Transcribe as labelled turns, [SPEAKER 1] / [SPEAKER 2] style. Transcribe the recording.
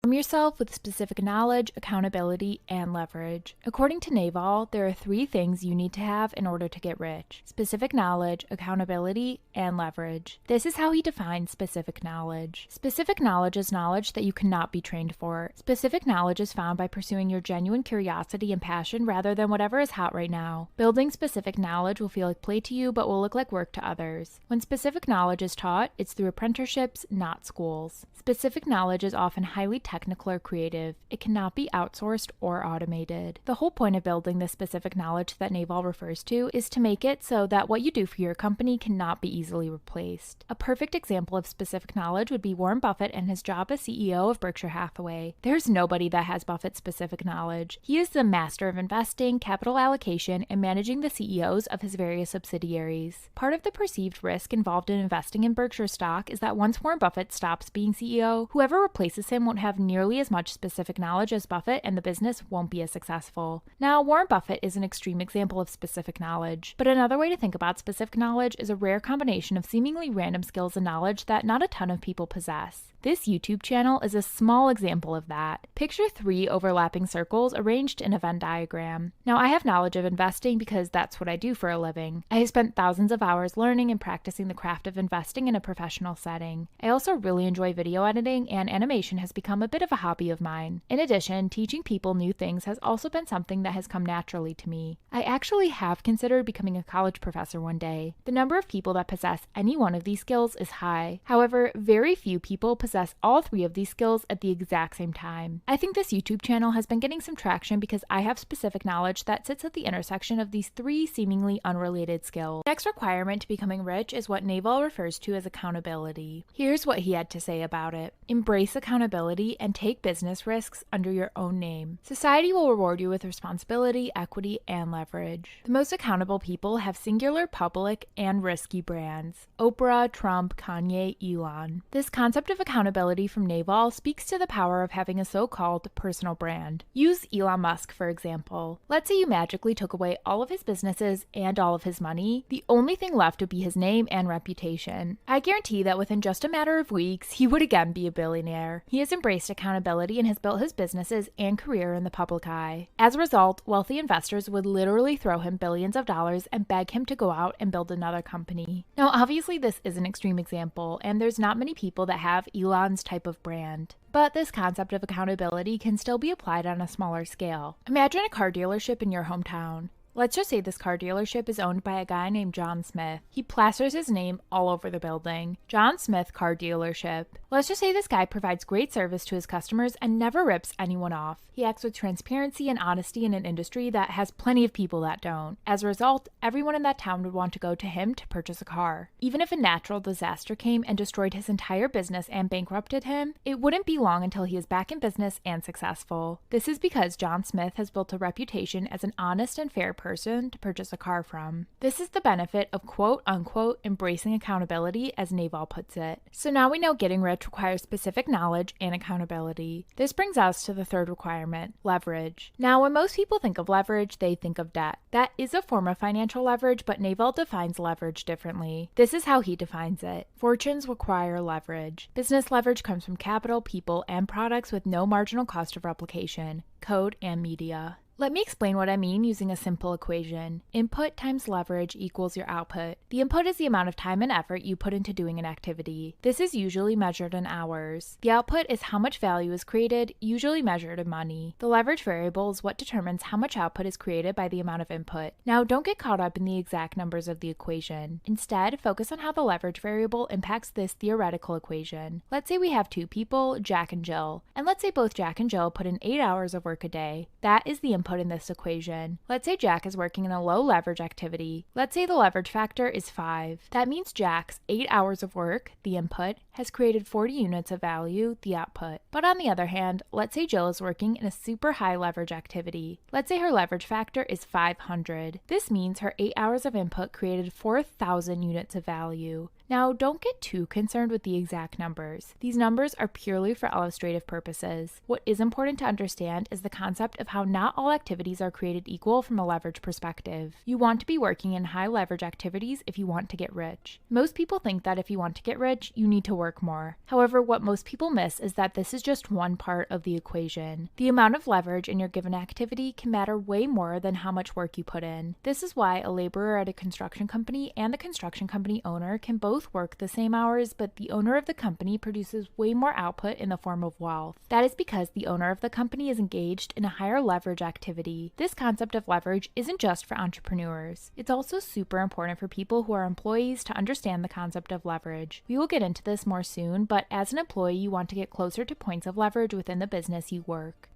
[SPEAKER 1] Arm yourself with specific knowledge, accountability, and leverage. According to Naval, there are 3 things you need to have in order to get rich: specific knowledge, accountability, and leverage. This is how he defines specific knowledge. Specific knowledge is knowledge that you cannot be trained for. Specific knowledge is found by pursuing your genuine curiosity and passion rather than whatever is hot right now. Building specific knowledge will feel like play to you, but will look like work to others. When specific knowledge is taught, it's through apprenticeships, not schools. Specific knowledge is often highly technical or creative. It cannot be outsourced or automated. The whole point of building this specific knowledge that Naval refers to is to make it so that what you do for your company cannot be easily replaced. A perfect example of specific knowledge would be Warren Buffett and his job as CEO of Berkshire Hathaway. There's nobody that has Buffett's specific knowledge. He is the master of investing, capital allocation, and managing the CEOs of his various subsidiaries. Part of the perceived risk involved in investing in Berkshire stock is that once Warren Buffett stops being CEO, whoever replaces him won't have nearly as much specific knowledge as Buffett, and the business won't be as successful. Now, Warren Buffett is an extreme example of specific knowledge, but another way to think about specific knowledge is a rare combination of seemingly random skills and knowledge that not a ton of people possess. This YouTube channel is a small example of that. Picture 3 overlapping circles arranged in a Venn diagram. Now, I have knowledge of investing because that's what I do for a living. I have spent thousands of hours learning and practicing the craft of investing in a professional setting. I also really enjoy video editing, and animation has become a bit of a hobby of mine. In addition, teaching people new things has also been something that has come naturally to me. I actually have considered becoming a college professor one day. The number of people that possess any one of these skills is high. However, very few people possess all 3 of these skills at the exact same time. I think this YouTube channel has been getting some traction because I have specific knowledge that sits at the intersection of these 3 seemingly unrelated skills. The next requirement to becoming rich is what Naval refers to as accountability. Here's what he had to say about it. Embrace accountability and take business risks under your own name. Society will reward you with responsibility, equity, and leverage. The most accountable people have singular public and risky brands: Oprah, Trump, Kanye, Elon. This concept of accountability from Naval speaks to the power of having a so-called personal brand. Use Elon Musk, for example. Let's say you magically took away all of his businesses and all of his money. The only thing left would be his name and reputation. I guarantee that within just a matter of weeks, he would again be a billionaire. He has embraced accountability and has built his businesses and career in the public eye. As a result, wealthy investors would literally throw him billions of dollars and beg him to go out and build another company. Now, obviously this is an extreme example, and there's not many people that have Elon's type of brand. But this concept of accountability can still be applied on a smaller scale. Imagine a car dealership in your hometown. Let's just say this car dealership is owned by a guy named John Smith. He plasters his name all over the building. John Smith Car Dealership. Let's just say this guy provides great service to his customers and never rips anyone off. He acts with transparency and honesty in an industry that has plenty of people that don't. As a result, everyone in that town would want to go to him to purchase a car. Even if a natural disaster came and destroyed his entire business and bankrupted him, it wouldn't be long until he is back in business and successful. This is because John Smith has built a reputation as an honest and fair person to purchase a car from. This is the benefit of quote-unquote embracing accountability, as Naval puts it. So now we know getting rich requires specific knowledge and accountability. This brings us to the third requirement: leverage. Now, when most people think of leverage, they think of debt. That is a form of financial leverage, but Naval defines leverage differently. This is how he defines it. Fortunes require leverage. Business leverage comes from capital, people, and products with no marginal cost of replication, code, and media. Let me explain what I mean using a simple equation. Input times leverage equals your output. The input is the amount of time and effort you put into doing an activity. This is usually measured in hours. The output is how much value is created, usually measured in money. The leverage variable is what determines how much output is created by the amount of input. Now, don't get caught up in the exact numbers of the equation. Instead, focus on how the leverage variable impacts this theoretical equation. Let's say we have 2 people, Jack and Jill, and let's say both Jack and Jill put in 8 hours of work a day. That is the input in this equation. Let's say Jack is working in a low leverage activity. Let's say the leverage factor is 5. That means Jack's 8 hours of work, the input, has created 40 units of value, the output. But on the other hand, let's say Jill is working in a super high leverage activity. Let's say her leverage factor is 500. This means her 8 hours of input created 4,000 units of value. Now, don't get too concerned with the exact numbers. These numbers are purely for illustrative purposes. What is important to understand is the concept of how not all activities are created equal from a leverage perspective. You want to be working in high leverage activities if you want to get rich. Most people think that if you want to get rich, you need to work more. However, what most people miss is that this is just one part of the equation. The amount of leverage in your given activity can matter way more than how much work you put in. This is why a laborer at a construction company and the construction company owner can both work the same hours, but the owner of the company produces way more output in the form of wealth. That is because the owner of the company is engaged in a higher leverage activity. This concept of leverage isn't just for entrepreneurs. It's also super important for people who are employees to understand the concept of leverage. We will get into this more soon, but as an employee, you want to get closer to points of leverage within the business you work.